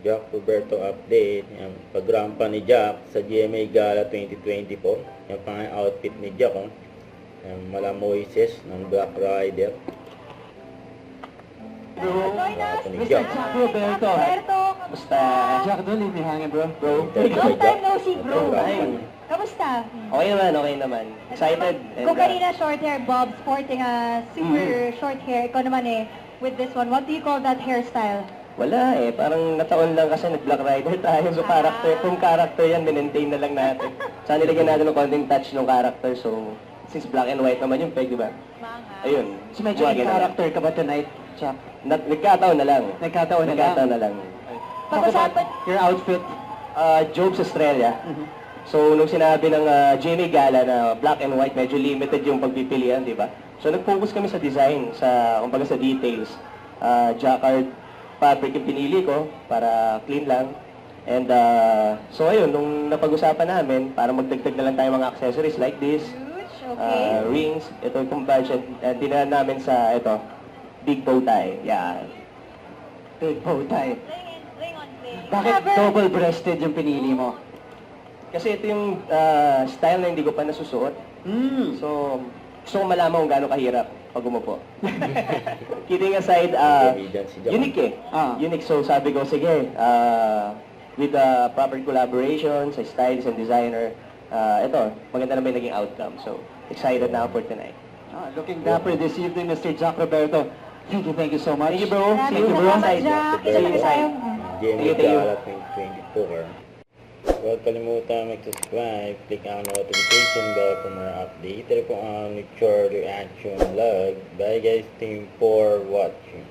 Jack Roberto update. Yan, pagrampa ni Jack sa GMA Gala 2024. Yan pa nga outfit ni Jack. Oh. Yan, Mala Moises ng Black Rider. Rampa ni Jack. Jack Roberto. Kamusta? Jack, don't leave me hanging, bro. Long time no see, bro. Ay. Kamusta? Okay naman. Excited. Kung kanina short hair, Bob, sporting a super short hair. Ikaw naman with this one, what do you call that hairstyle? Wala parang nataon lang kasi nag-Black Rider tayo. So kung character yan, minentain na lang natin. Sana nilagyan natin ng konting touch ng character. So, since black and white naman yung peg, di ba? Ayun. So medyo in character ka ba tonight, Jack? Nagkataon na lang. Nagkataon na lang. Talk about your outfit. Jobs Australia. So, nung sinabi ng GMA Gala na black and white, medyo limited yung pagpipilian, di ba? So, nag-focus kami sa design, kumbaga sa details. Jacquard fabric yung pinili ko para clean lang. And, so ayun, nung napag-usapan namin, para magdagdag na lang tayo mga accessories like this, Okay. rings, ito yung budget, dinala namin sa, big bow tie. Yan. Big bow tie. Ring on play. Bakit double-breasted yung pinili mo? Kasi ito yung style na hindi ko pa nasusuot. So, gusto ko malaman kung gaano kahirap pag umupo. Kidding aside, unique Unique. So, sabi ko, sige, with the proper collaboration sa stylist and designer, ito, maganda naman yung naging outcome. So, excited na ako for tonight. Looking dapper this evening, Mr. Jack Roberto. Thank you so much. Thank you, bro. Maraming See you, bro. salamat, Jack. See you Isa-isa inside. tayo. GMA Thank you. Gala 2024. Huwag kalimutan mag-subscribe, click ang notification bell for more update. Ito po ang Nature Reaction Vlog. Bye guys, team for watching.